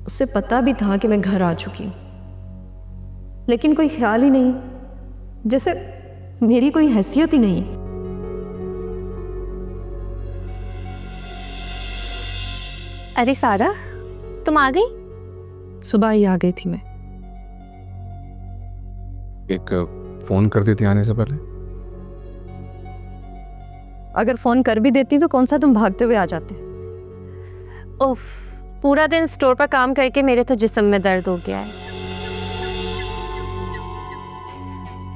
उसे पता भी था कि मैं घर आ चुकी हूँ, लेकिन कोई ख्याल ही नहीं, जैसे मेरी कोई हैसियत ही नहीं है। अरे सारा, तुम आ गई? सुबह ही आ गई थी मैं। एक फोन कर देती आने से पहले। अगर फोन कर भी देती तो कौन सा तुम भागते हुए आ जाते। उफ, पूरा दिन स्टोर पर काम करके मेरे तो जिस्म में दर्द हो गया है।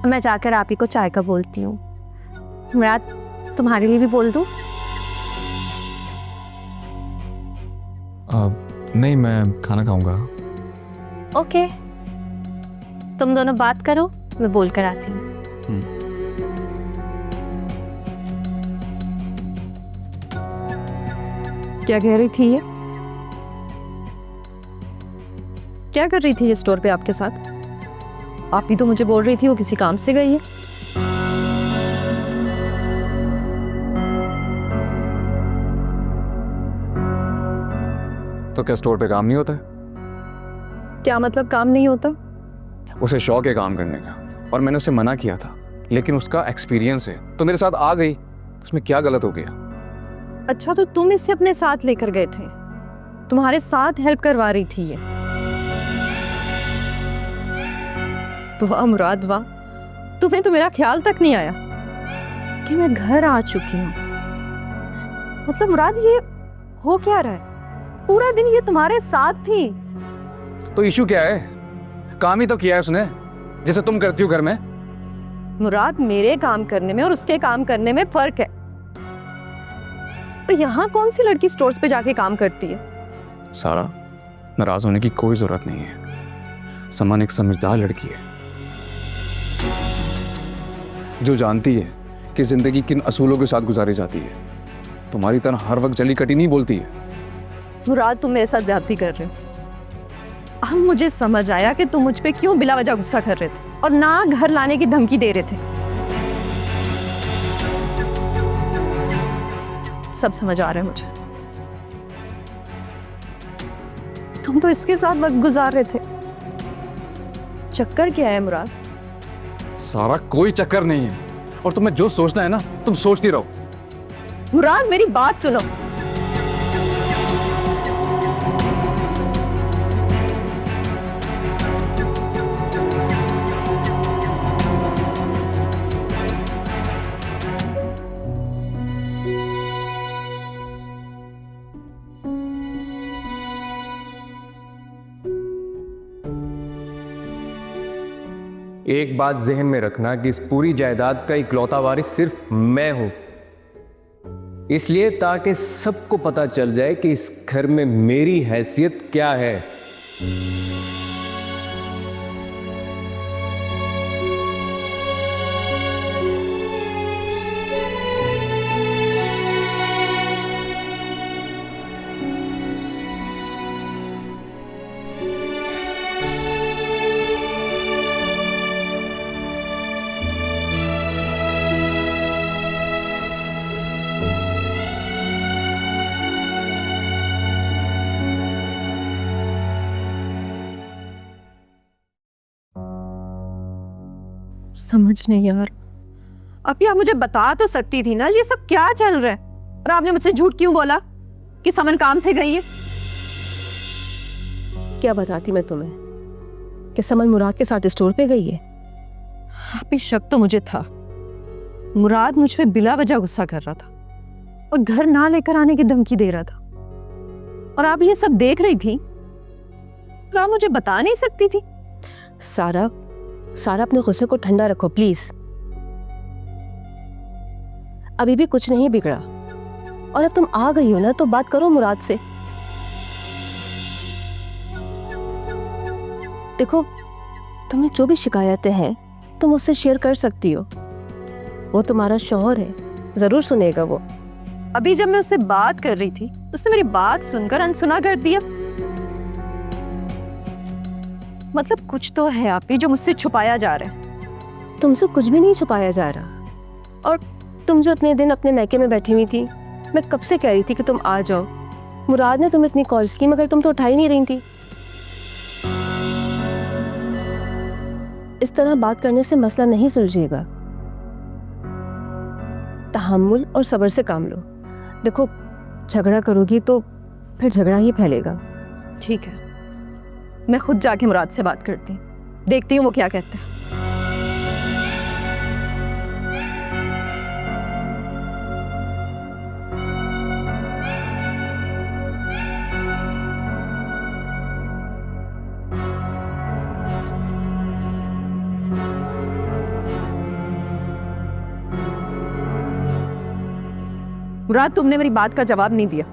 मैं जाकर आप ही को चाय का बोलती हूँ। मुराद, तुम्हारे लिए भी बोल दूँ? नहीं, मैं खाना खाऊंगा। ओके, तुम दोनों बात करो, मैं बोल कर आती हूँ। क्या कह रही थी ये? क्या कर रही थी ये स्टोर पे आपके साथ? आप ही तो मुझे बोल रही थी वो किसी काम से गई है। तो क्या स्टोर पे काम नहीं होता है? क्या मतलब काम नहीं होता? उसे शौक है काम करने का, और मैंने उसे मना किया था, लेकिन उसका एक्सपीरियंस है तो मेरे साथ आ गई। उसमें क्या गलत हो गया? अच्छा, तो तुम इसे अपने साथ लेकर गए थे, तुम्हारे साथ हेल्प करवा रही थी ये। वाह मुराद वाह, तुम्हें तो मेरा ख्याल तक नहीं आया कि मैं घर आ चुकी हूँ। मतलब मुराद, ये हो क्या रहा है? पूरा दिन ये तुम्हारे साथ थी। तो इशू क्या है? काम ही तो किया है उसने, जैसे तुम करती हो घर में। मुराद, मेरे काम करने में और उसके काम करने में फर्क है। और यहाँ कौन सी लड़की स्टोर्स पे जाके काम करती है? सारा, नाराज होने की कोई जरूरत नहीं है। समान एक समझदार लड़की है जो जानती है कि जिंदगी किन असूलों के साथ गुजारी जाती है। तुम्हारी तरह हर वक्त जली कटी नहीं बोलती है। मुराद, तुम मेरे साथ ज्यादती कर रहे हो। अब मुझे समझ आया कि तुम मुझ पे क्यों बिला वजह गुस्सा कर रहे थे और ना घर लाने की धमकी दे रहे थे। सब समझ आ रहा है मुझे। तुम तो इसके साथ वक्त गुजार रहे थे। चक्कर क्या है मुराद? सारा, कोई चक्कर नहीं है, और तुम्हें जो सोचना है ना तुम सोचती रहो। मुराद, मेरी बात सुनो। एक बात जहन में रखना कि इस पूरी जायदाद का इकलौता वारिस सिर्फ मैं हूं, इसलिए ताकि सबको पता चल जाए कि इस घर में मेरी हैसियत क्या है। समझ नहीं यार। अभी आप मुझे बता तो सकती थी ना ये सब क्या चल रहा है, और आपने मुझसे झूठ क्यों बोला कि समन काम से गई है? क्या बताती मैं तुम्हें कि समन मुराद के साथ स्टोर पे गई है? अभी शक तो मुझे था। मुराद मुझ पे बिला वजह गुस्सा कर रहा था और घर ना लेकर आने की धमकी दे रहा था, और आप ये सब देख रही थी और आप मुझे बता नहीं सकती थी। सारा, अपने गुस्से को ठंडा रखो प्लीज। अभी भी कुछ नहीं बिगड़ा, और अब तुम आ गई हो ना तो बात करो मुराद से। देखो, तुम्हें जो भी शिकायतें हैं तुम उससे शेयर कर सकती हो। वो तुम्हारा शौहर है, जरूर सुनेगा वो। अभी जब मैं उससे बात कर रही थी उसने मेरी बात सुनकर अनसुना कर दिया। मतलब कुछ तो है आप ही जो मुझसे छुपाया जा रहा है। तुमसे कुछ भी नहीं छुपाया जा रहा। और तुम जो इतने दिन अपने मैके में बैठी हुई थी, मैं कब से कह रही थी कि तुम आ जाओ। मुराद ने तुम्हें इतनी कॉल्स की मगर तुम तो उठा ही नहीं रही थी। इस तरह बात करने से मसला नहीं सुलझेगा। तहम्मुल और सब्र से काम लो। देखो, झगड़ा करोगी तो फिर झगड़ा ही फैलेगा। ठीक है, मैं खुद जाके मुराद से बात करती हूँ, देखती हूँ वो क्या कहता है। मुराद, तुमने मेरी बात का जवाब नहीं दिया।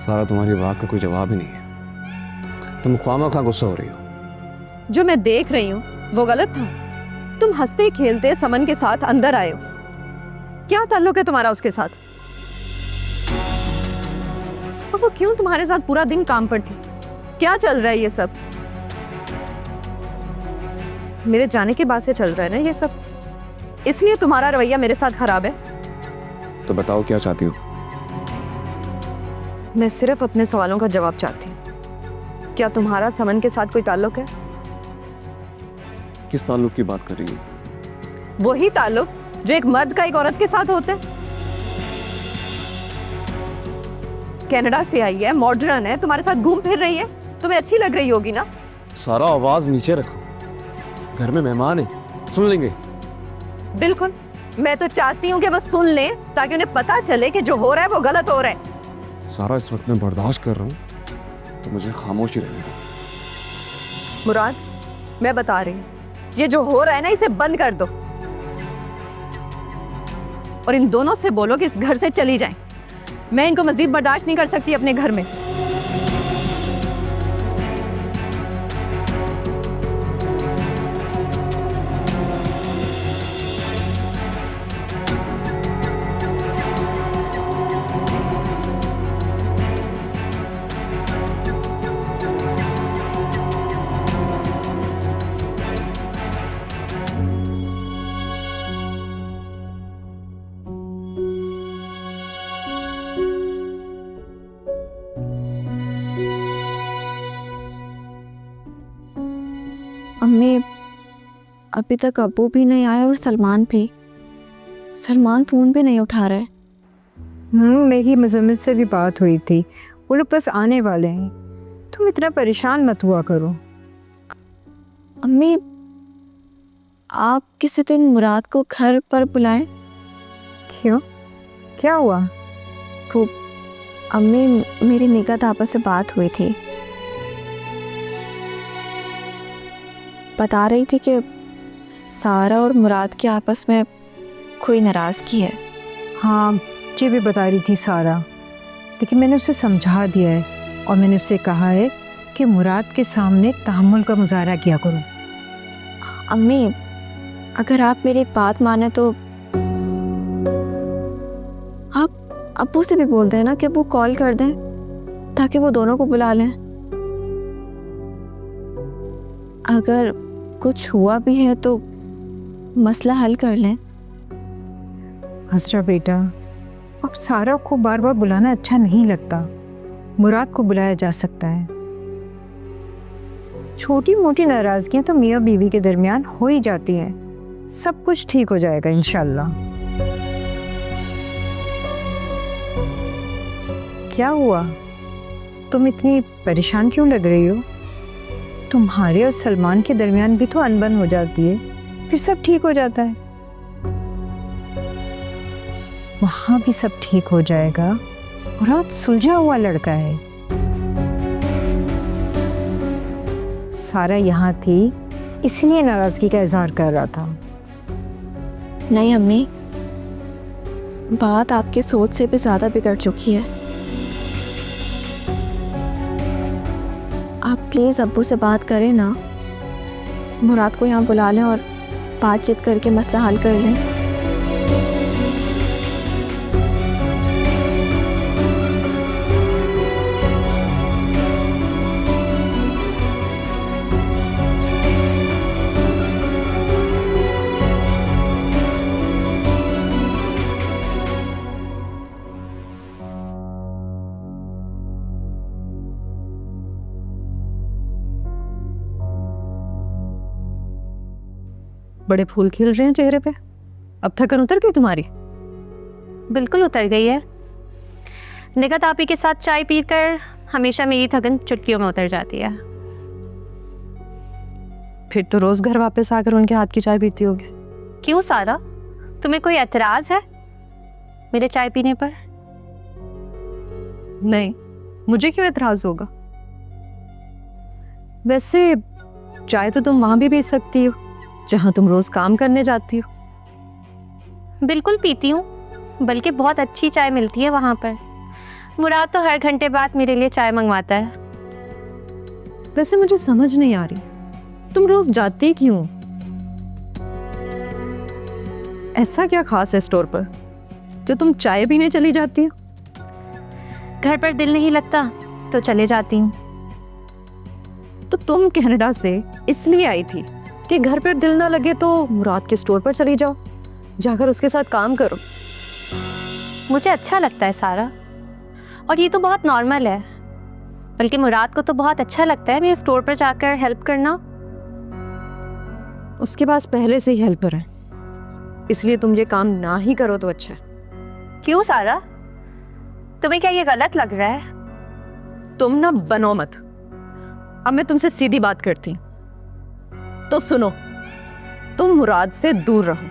सारा, तुम्हारी बात का कोई जवाब ही नहीं है। तुम ख्वामा गुस्सा हो रही हो। जो मैं देख रही हूँ वो गलत था। तुम हंसते खेलते समन के साथ अंदर आए हो। क्या ताल्लुक है तुम्हारा उसके साथ? और वो क्यों तुम्हारे साथ पूरा दिन काम पर थी? क्या चल रहा है ये सब? मेरे जाने के बाद से चल रहा है ना ये सब, इसलिए तुम्हारा रवैया मेरे साथ खराब है। तो बताओ क्या चाहती हो? मैं सिर्फ अपने सवालों का जवाब चाहती हूँ। क्या तुम्हारा समन के साथ कोई ताल्लुक है? किस ताल्लुक की बात कर रही हो? वही ताल्लुक जो एक मर्द का एक औरत के साथ होता है। कनाडा से आई है, मॉडर्न है, तुम्हारे साथ घूम फिर रही है, तुम्हें अच्छी लग रही होगी ना? सारा, आवाज नीचे रखो, घर में मेहमान है, सुन लेंगे। बिल्कुल, मैं तो चाहती हूँ कि वो सुन लें ताकि उन्हें पता चले कि जो हो रहा है वो गलत हो रहा है। सारा, इस वक्त मैं बर्दाश्त कर रहा हूँ, तो मुझे खामोशी रहने दो। मुराद, मैं बता रही हूँ, ये जो हो रहा है ना, इसे बंद कर दो और इन दोनों से बोलो कि इस घर से चली जाएं। मैं इनको मजीद बर्दाश्त नहीं कर सकती अपने घर में। अम्मी, अभी तक अब्बू भी नहीं आए और सलमान फ़ोन भी नहीं उठा रहा है। मेरी मुज़म्मिल से भी बात हुई थी, वो लोग बस आने वाले हैं। तुम इतना परेशान मत हुआ करो। अम्मी, आप किसी दिन मुराद को घर पर बुलाएं। क्यों, क्या हुआ? वो अम्मी, मेरी निगत आपस से बात हुई थी, बता रही थी कि सारा और मुराद के आपस में कोई नाराज़गी है। हाँ, मुझे भी बता रही थी सारा, लेकिन मैंने उसे समझा दिया है और मैंने उससे कहा है कि मुराद के सामने तहम्मुल का मुजाहरा किया करो। अम्मी, अगर आप मेरी बात माने तो आप अब्बू से भी बोल दें ना कि वो कॉल कर दें ताकि वो दोनों को बुला लें। अगर कुछ हुआ भी है तो मसला हल कर लें। हसरा बेटा, अब सारा को बार बार बुलाना अच्छा नहीं लगता। मुराद को बुलाया जा सकता है। छोटी मोटी नाराज़गियाँ तो मियाँ बीवी के दरमियान हो ही जाती हैं। सब कुछ ठीक हो जाएगा इंशाल्लाह। क्या हुआ, तुम इतनी परेशान क्यों लग रही हो? तुम्हारे और सलमान के दरमियान भी तो अनबन हो जाती है, फिर सब ठीक हो जाता है। वहां भी सब ठीक हो जाएगा। मुराद सुलझा हुआ लड़का है। सारा यहाँ थी इसलिए नाराजगी का इजहार कर रहा था। नहीं अम्मी, बात आपके सोच से भी ज़्यादा बिगड़ चुकी है। आप प्लीज़ अब्बू से बात करें ना, मुराद को यहाँ बुला लें और बातचीत करके मसला हल कर लें। बड़े फूल खिल रहे हैं चेहरे पे। अब थकन उतर गई तुम्हारी? बिल्कुल उतर गई है। निगत आपी के साथ चाय पीकर हमेशा मेरी थकन चुटकियों में उतर जाती है। फिर तो रोज घर वापस आकर उनके हाथ की चाय पीती होगी। क्यों सारा, तुम्हें कोई एतराज है मेरे चाय पीने पर? नहीं, मुझे क्यों एतराज होगा? वैसे चाय तो तुम वहां भी पी सकती हो जहां तुम रोज काम करने जाती हो। बिल्कुल पीती हूँ, बल्कि बहुत अच्छी चाय मिलती है वहाँ पर। मुराद तो हर घंटे बाद मेरे लिए चाय मंगवाता है। वैसे मुझे समझ नहीं आ रही, तुम रोज जाती क्यों? ऐसा क्या खास है स्टोर पर जो तुम चाय पीने चली जाती हो? घर पर दिल नहीं लगता तो चले जाती हूँ। तो तुम कनाडा से इसलिए आई थी कि घर पर दिल ना लगे तो मुराद के स्टोर पर चली जाओ, जाकर उसके साथ काम करो। मुझे अच्छा लगता है सारा, और ये तो बहुत नॉर्मल है। बल्कि मुराद को तो बहुत अच्छा लगता है मेरे स्टोर पर जाकर हेल्प करना। उसके पास पहले से ही हेल्पर है, इसलिए तुम ये काम ना ही करो तो अच्छा है। क्यों सारा, तुम्हें क्या ये गलत लग रहा है? तुम ना बनो मत। अब मैं तुमसे सीधी बात करती हूं। तो सुनो, तुम मुराद से दूर रहो।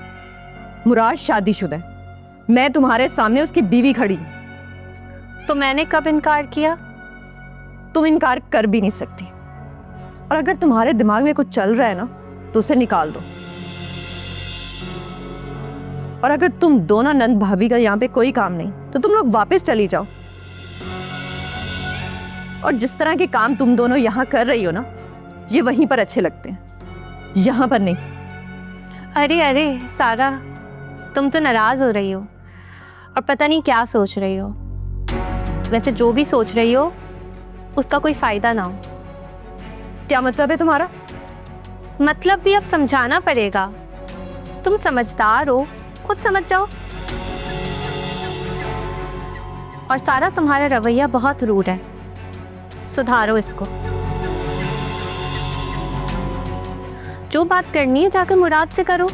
मुराद शादीशुदा है, मैं तुम्हारे सामने उसकी बीवी खड़ी हूं। तो मैंने कब इनकार किया? तुम इनकार कर भी नहीं सकती, और अगर तुम्हारे दिमाग में कुछ चल रहा है ना तो उसे निकाल दो। और अगर तुम दोनों नंद भाभी का यहाँ पे कोई काम नहीं तो तुम लोग वापस चली जाओ। और जिस तरह के काम तुम दोनों यहाँ कर रही हो ना, ये वहीं पर अच्छे लगते हैं, यहाँ पर नहीं। अरे अरे सारा, तुम तो नाराज हो रही हो और पता नहीं क्या सोच रही हो। वैसे जो भी सोच रही हो उसका कोई फायदा ना हो। क्या मतलब है तुम्हारा? मतलब भी अब समझाना पड़ेगा। तुम समझदार हो, खुद समझ जाओ। और सारा, तुम्हारा रवैया बहुत रूड है, सुधारो इसको। जो बात करनी है जाकर मुराद से करो,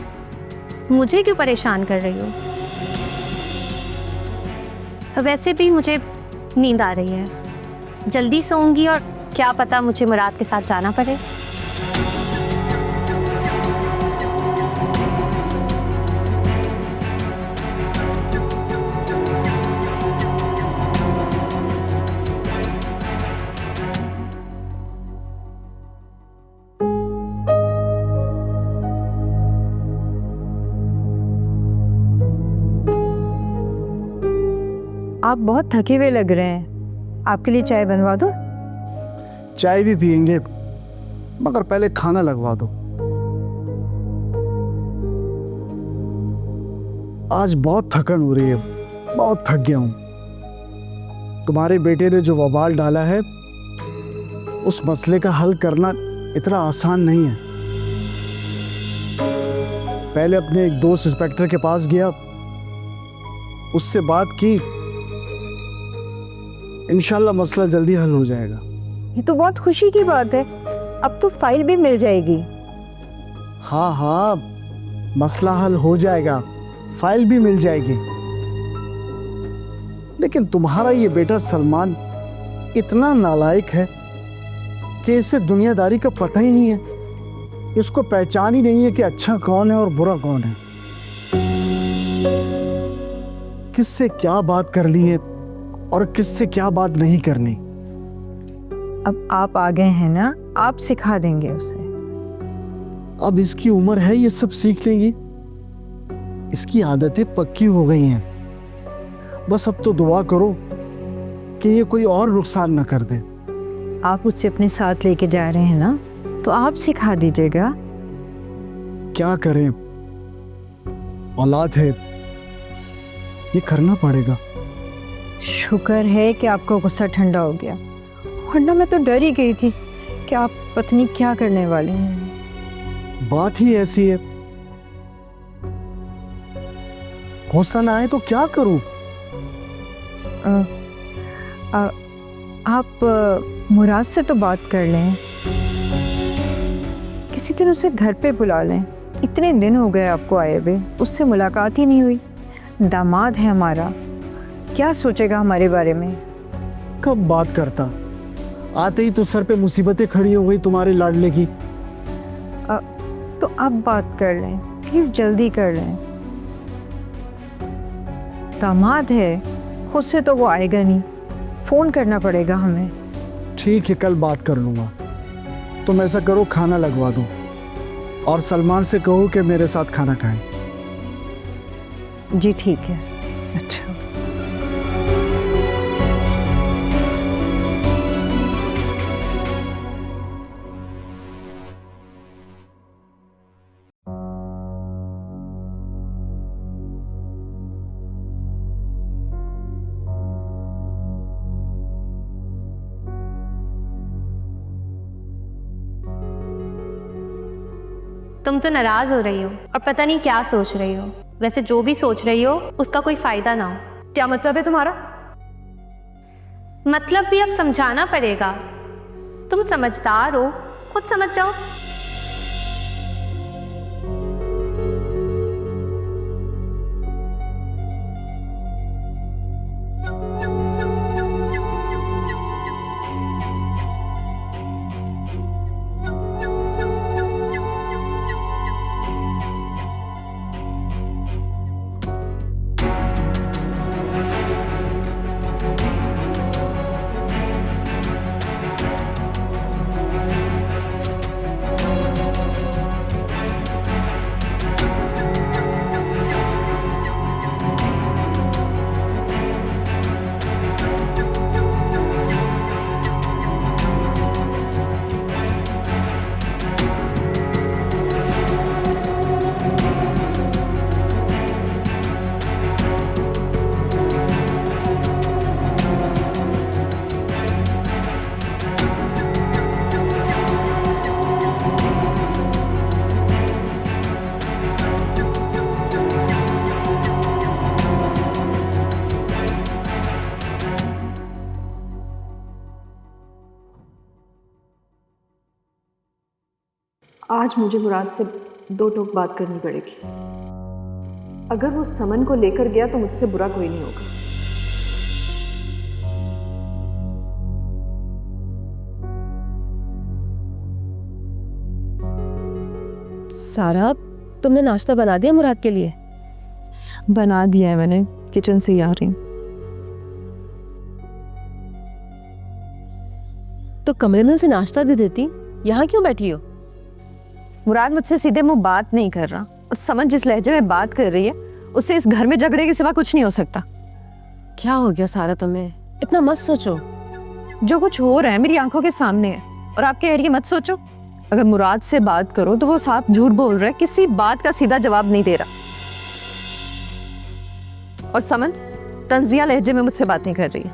मुझे क्यों परेशान कर रही हो? वैसे भी मुझे नींद आ रही है, जल्दी सोऊंगी और क्या पता मुझे मुराद के साथ जाना पड़े। आप बहुत थके हुए लग रहे हैं, आपके लिए चाय बनवा दो? चाय भी पियेंगे, मगर पहले खाना लगवा दो। आज बहुत थकन हो रही है, बहुत थक गया हूं। तुम्हारे बेटे ने जो वबाल डाला है, उस मसले का हल करना इतना आसान नहीं है। पहले अपने एक दोस्त इंस्पेक्टर के पास गया, उससे बात की, इंशाल्लाह मसला जल्दी हल हो जाएगा। ये तो बहुत खुशी की बात है, अब तो फाइल भी मिल जाएगी। हाँ हाँ, मसला हल हो जाएगा, फाइल भी मिल जाएगी। लेकिन तुम्हारा ये बेटा सलमान इतना नालायक है कि इसे दुनियादारी का पता ही नहीं है। इसको पहचान ही नहीं है कि अच्छा कौन है और बुरा कौन है। किससे क्या बात कर ली है और किससे क्या बात नहीं करनी। अब आप आ गए हैं ना, आप सिखा देंगे उसे। अब इसकी उम्र है, ये सब सीख लेगी। इसकी आदतें पक्की हो गई हैं। बस अब तो दुआ करो कि ये कोई और नुकसान न कर दे। आप उससे अपने साथ लेके जा रहे हैं ना, तो आप सिखा दीजिएगा। क्या करें, औलाद है, ये करना पड़ेगा। शुक्र है कि आपका गुस्सा ठंडा हो गया, वरना मैं तो डर ही गई थी कि आप पत्नी क्या करने वाले हैं। बात ही ऐसी है, गुस्सा ना आए तो क्या करूं? आप मुराद से तो बात कर लें, किसी दिन उसे घर पे बुला लें। इतने दिन हो गए आपको आए हुए, उससे मुलाकात ही नहीं हुई। दामाद है हमारा, क्या सोचेगा हमारे बारे में? कब बात करता, आते ही तो सर पे मुसीबतें खड़ी हो गई तुम्हारे लाडले की। तो अब बात कर लें, प्लीज जल्दी कर लें। दामाद है, खुद से तो वो आएगा नहीं, फोन करना पड़ेगा हमें। ठीक है, कल बात कर लूँगा। तुम ऐसा करो, खाना लगवा दो और सलमान से कहो कि मेरे साथ खाना खाएं। जी ठीक है। अच्छा, तुम तो नाराज हो रही हो और पता नहीं क्या सोच रही हो। वैसे जो भी सोच रही हो उसका कोई फायदा ना हो। क्या मतलब है तुम्हारा? मतलब भी अब समझाना पड़ेगा। तुम समझदार हो, खुद समझ जाओ। आज मुझे मुराद से दो टोक बात करनी पड़ेगी। अगर वो समन को लेकर गया तो मुझसे बुरा कोई नहीं होगा। सारा, तुमने नाश्ता बना दिया मुराद के लिए? बना दिया है मैंने, किचन से ही आ रही हूँ। तो कमरे में उसे नाश्ता दे देती, यहाँ क्यों बैठी हो? मुराद मुझसे सीधे मुंह बात नहीं कर रहा और समझ जिस लहजे में बात कर रही है उससे इस घर में झगड़े के सिवा कुछ नहीं हो सकता। क्या हो गया सारा तुम्हें? इतना मत सोचो। जो कुछ हो रहा है मेरी आंखों के सामने है और आप कह रही है मत सोचो। अगर मुराद से बात करो तो वो साफ झूठ बोल रहा है, किसी बात का सीधा जवाब नहीं दे रहा। और समन तंजिया लहजे में मुझसे बात नहीं कर रही है।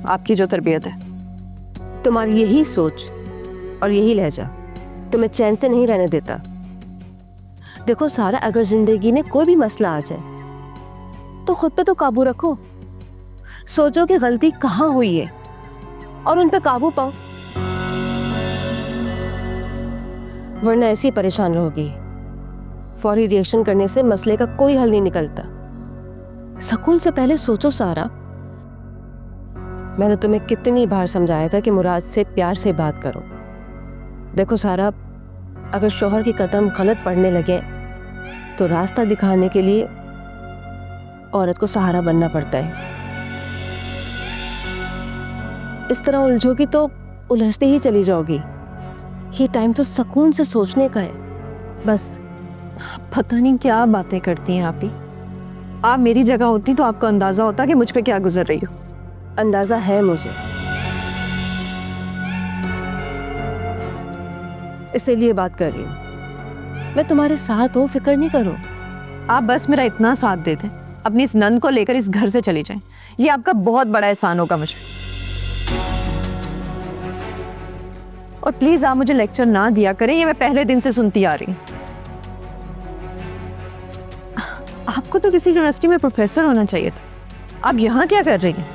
आपकी जो तरबियत है। तुम्हारी यही सोच और यही लहजा तुम्हें चैन से नहीं रहने देता। देखो सारा, अगर जिंदगी में कोई भी मसला आ जाए तो खुद पे तो काबू रखो। सोचो कि गलती कहाँ हुई है और उन पे काबू पाओ, वरना ऐसे ही परेशान रहोगी। फौरी रिएक्शन करने से मसले का कोई हल नहीं निकलता। सुकून से पहले सोचो सारा। मैंने तुम्हें कितनी बार समझाया था कि मुराद से प्यार से बात करो। देखो सारा, अगर शौहर के कदम गलत पड़ने लगे तो रास्ता दिखाने के लिए औरत को सहारा बनना पड़ता है। इस तरह उलझोगी तो उलझती ही चली जाओगी। ये टाइम तो सुकून से सोचने का है बस। पता नहीं क्या बातें करती हैं आप ही। आप मेरी जगह होती तो आपको अंदाजा होता कि मुझ पे क्या गुजर रही हो। अंदाजा है मुझे, इसीलिए बात कर रही हूँ। मैं तुम्हारे साथ हूँ, फिक्र नहीं करो। आप बस मेरा इतना साथ दे दें, अपनी इस नंद को लेकर इस घर से चली जाएं। ये आपका बहुत बड़ा एहसान होगा मुझ पे। और प्लीज आप मुझे लेक्चर ना दिया करें, ये मैं पहले दिन से सुनती आ रही हूँ। आपको तो किसी यूनिवर्सिटी में प्रोफेसर होना चाहिए था। आप यहाँ क्या कर रही हैं?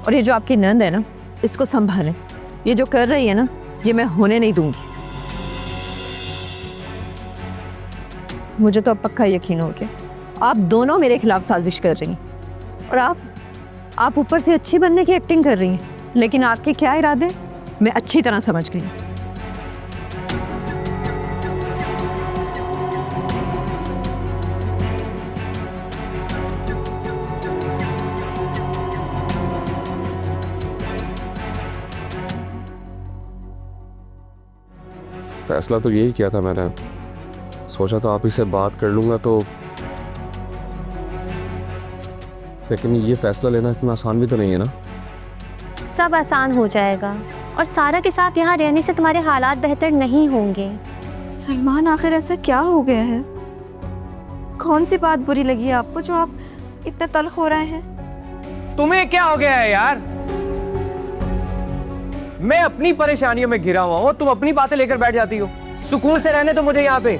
और ये जो आपकी नंद है ना, इसको संभालें। ये जो कर रही है ना, ये मैं होने नहीं दूंगी। मुझे तो अब पक्का यकीन हो गया आप दोनों मेरे खिलाफ साजिश कर रही हैं। और आप ऊपर से अच्छी बनने की एक्टिंग कर रही हैं, लेकिन आपके क्या इरादे मैं अच्छी तरह समझ गई। फैसला तो यही किया था मैंने, सोचा था आप ही से बात कर लूंगा तो, लेकिन ये फैसला लेना इतना आसान भी तो नहीं है ना। सब आसान हो जाएगा और सारा के साथ यहाँ रहने से तुम्हारे हालात बेहतर नहीं होंगे। सलमान आखिर ऐसा क्या हो गया है? कौन सी बात बुरी लगी है आपको जो आप इतने तल्ख हो रहे हैं? तुम्हें क्या हो गया है यार? मैं अपनी परेशानियों में घिरा हुआ हूं, तुम अपनी बातें लेकर बैठ जाती हो। सुकून से रहने तो मुझे यहाँ पे।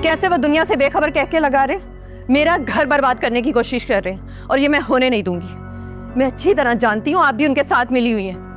कैसे वो दुनिया से बेखबर कह के लगा रहे, मेरा घर बर्बाद करने की कोशिश कर रहे हैं, और ये मैं होने नहीं दूंगी। मैं अच्छी तरह जानती हूँ आप भी उनके साथ मिली हुई हैं।